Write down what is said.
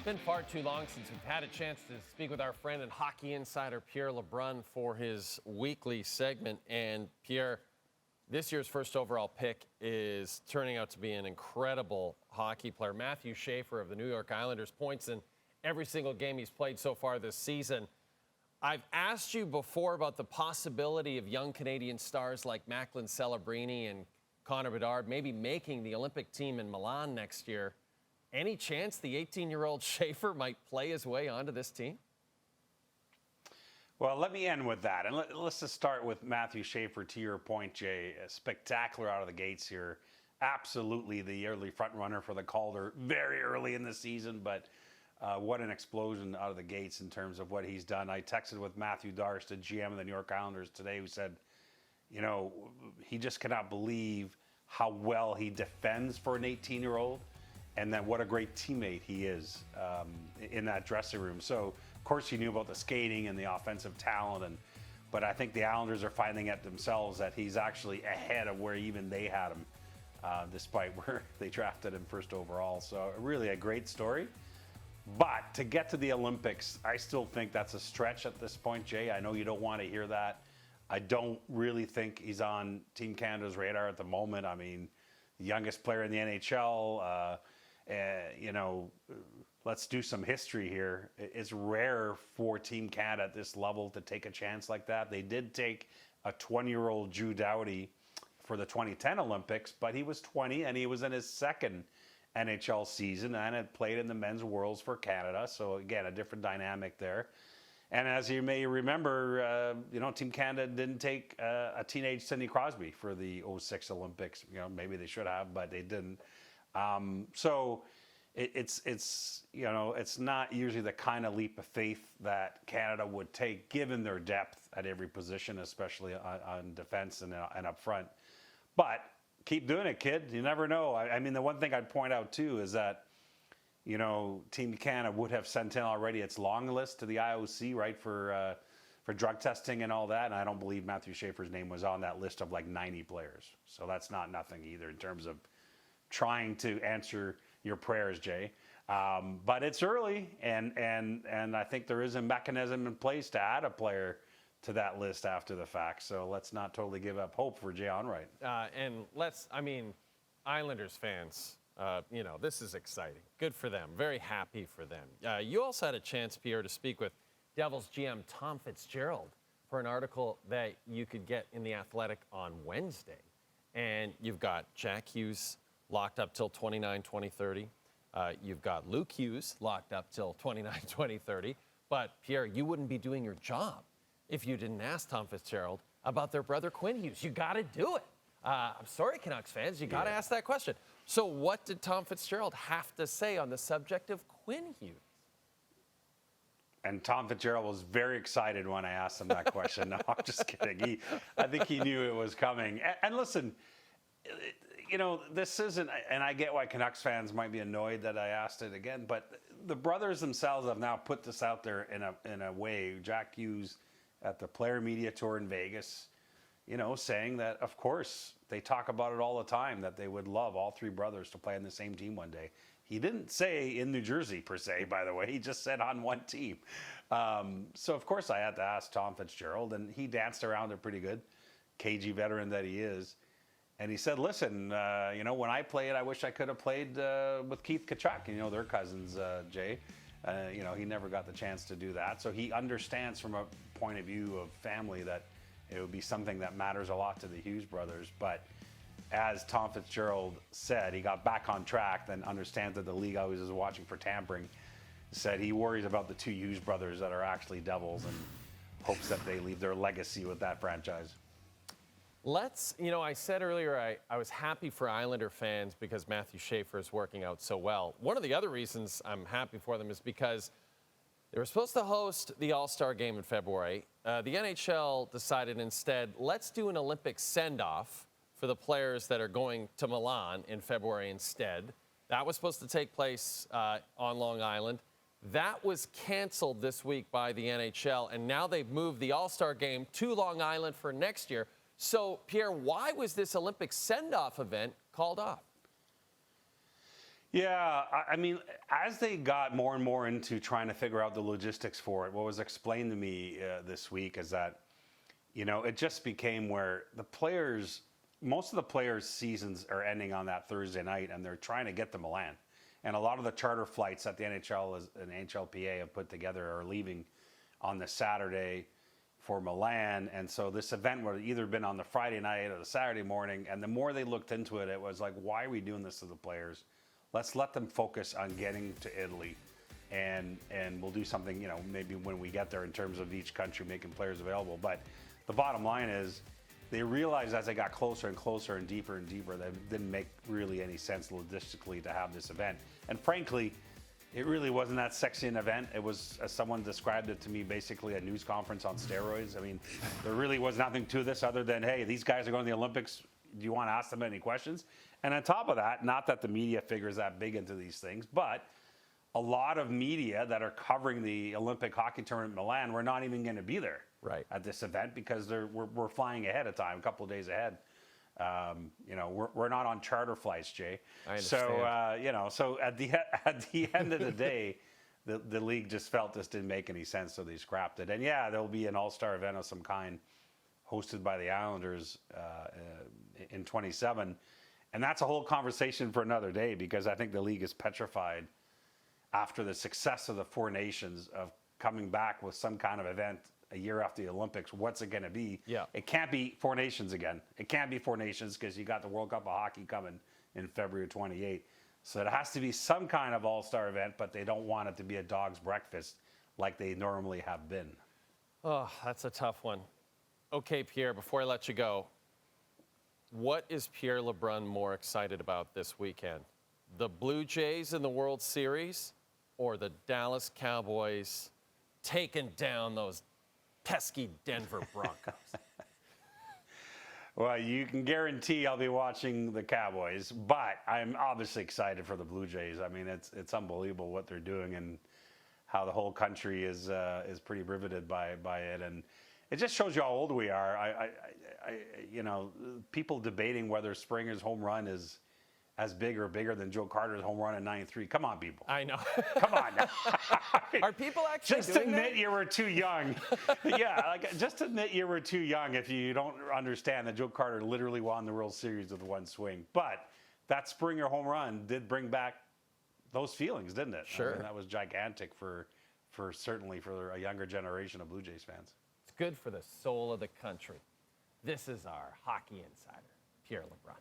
It's been far too long since we've had a chance to speak with our friend and hockey insider Pierre LeBrun for his weekly segment. And Pierre, this year's first overall pick is turning out to be an incredible hockey player. Matthew Schaefer of the New York Islanders points in every single game he's played so far this season. I've asked you before about the possibility of young Canadian stars like Macklin Celebrini and Connor Bedard maybe making the Olympic team in Milan next year. Any chance the 18-year-old Schaefer might play his way onto this team? Well, let me end with that. And let's just start with Matthew Schaefer, to your point, Jay. Spectacular out of the gates here. Absolutely the early front runner for the Calder very early in the season, but what an explosion out of the gates in terms of what he's done. I texted with Matthew Darst, the GM of the New York Islanders today, who said, you know, he just cannot believe how well he defends for an 18-year-old. And then what a great teammate he is in that dressing room. So, of course, he knew about the skating and the offensive talent, but I think the Islanders are finding it themselves that he's actually ahead of where even they had him, despite where they drafted him first overall. So, really a great story. But to get to the Olympics, I still think that's a stretch at this point, Jay. I know you don't want to hear that. I don't really think he's on Team Canada's radar at the moment. I mean, the youngest player in the NHL. You know, let's do some history here. It's rare for Team Canada at this level to take a chance like that. They did take a 20-year-old Drew Doughty for the 2010 Olympics, but he was 20 and he was in his second NHL season and had played in the men's Worlds for Canada. So again, a different dynamic there. And as you may remember, you know, Team Canada didn't take a teenage Sidney Crosby for the 06 Olympics. You know, maybe they should have, but they didn't. So it's you know, it's not usually the kind of leap of faith that Canada would take given their depth at every position, especially on defense and up front. But keep doing it, kid. You never know. I mean, the one thing I'd point out too is that, you know, Team Canada would have sent in already its long list to the IOC, right, for drug testing and all that. And I don't believe Matthew Schaefer's name was on that list of like 90 players. So that's not nothing either in terms of trying to answer your prayers, Jay. But it's early, and I think there is a mechanism in place to add a player to that list after the fact. So let's not totally give up hope for Jay Onrait. And Islanders fans, you know, this is exciting. Good for them. Very happy for them. You also had a chance, Pierre, to speak with Devils GM Tom Fitzgerald for an article that you could get in The Athletic on Wednesday. And you've got Jack Hughes locked up till 29-2030. You've got Luke Hughes locked up till 29-2030. But, Pierre, you wouldn't be doing your job if you didn't ask Tom Fitzgerald about their brother Quinn Hughes. You got to do it. I'm sorry, Canucks fans. You got to ask that question. So what did Tom Fitzgerald have to say on the subject of Quinn Hughes? And Tom Fitzgerald was very excited when I asked him that question. No, I'm just kidding. I think he knew it was coming. And listen, you know, this isn't, and I get why Canucks fans might be annoyed that I asked it again, but the brothers themselves have now put this out there in a way. Jack Hughes at the Player Media Tour in Vegas, you know, saying that, of course, they talk about it all the time, that they would love all three brothers to play on the same team one day. He didn't say in New Jersey, per se, by the way. He just said on one team. So, of course, I had to ask Tom Fitzgerald, and he danced around it pretty good, KG veteran that he is. And he said, listen, you know, when I played, I wish I could have played with Keith Tkachuk. You know, they're cousins, Jay. You know, he never got the chance to do that. So he understands from a point of view of family that it would be something that matters a lot to the Hughes brothers. But as Tom Fitzgerald said, he got back on track, then understands that the league always is watching for tampering. Said he worries about the two Hughes brothers that are actually Devils and hopes that they leave their legacy with that franchise. You know, I said earlier I was happy for Islander fans because Matthew Schaefer is working out so well. One of the other reasons I'm happy for them is because they were supposed to host the All-Star game in February. The NHL decided instead, let's do an Olympic send-off for the players that are going to Milan in February instead. That was supposed to take place on Long Island. That was canceled this week by the NHL, and now they've moved the All-Star game to Long Island for next year. So, Pierre, why was this Olympic send-off event called off? Yeah, I mean, as they got more and more into trying to figure out the logistics for it, what was explained to me this week is that, it just became where most of the players' seasons are ending on that Thursday night, and they're trying to get to Milan. And a lot of the charter flights that the NHL and NHLPA have put together are leaving on the Saturday for Milan. And so this event would have either been on the Friday night or the Saturday morning. And the more they looked into it, it was like, why are we doing this to the players? Let's let them focus on getting to Italy. And we'll do something, maybe when we get there in terms of each country making players available. But the bottom line is, they realized as they got closer and closer and deeper that it didn't make really any sense logistically to have this event. And frankly, it really wasn't that sexy an event. It was, as someone described it to me, basically a news conference on steroids. I mean, there really was nothing to this other than, hey, these guys are going to the Olympics. Do you want to ask them any questions? And on top of that, not that the media figures that big into these things, but a lot of media that are covering the Olympic hockey tournament in Milan were not even going to be there at this event because we're flying ahead of time, a couple of days ahead. We're not on charter flights, Jay. I understand. So at the end of the day, the league just felt this didn't make any sense, so they scrapped it. And yeah, there'll be an all-star event of some kind hosted by the Islanders in 27, and that's a whole conversation for another day because I think the league is petrified after the success of the Four Nations of coming back with some kind of event a year after the Olympics. What's it going to be? Yeah. It can't be Four Nations again. It can't be Four Nations because you got the World Cup of Hockey coming in February 28. So it has to be some kind of all-star event, but they don't want it to be a dog's breakfast like they normally have been. Oh, that's a tough one. Okay, Pierre, before I let you go, what is Pierre LeBrun more excited about this weekend? The Blue Jays in the World Series or the Dallas Cowboys taking down those pesky Denver Broncos? Well, you can guarantee I'll be watching the Cowboys, but I'm obviously excited for the Blue Jays. I mean, it's unbelievable what they're doing and how the whole country is pretty riveted by it, and it just shows you how old we are. People debating whether Springer's home run is as big or bigger than Joe Carter's home run in '93. Come on, people. I know. Come on now. Are people actually just doing admit that? you were too young. Yeah, just admit you were too young if you don't understand that Joe Carter literally won the World Series with one swing. But that Springer home run did bring back those feelings, didn't it? Sure. I mean, that was gigantic for certainly for a younger generation of Blue Jays fans. It's good for the soul of the country. This is our hockey insider, Pierre LeBrun.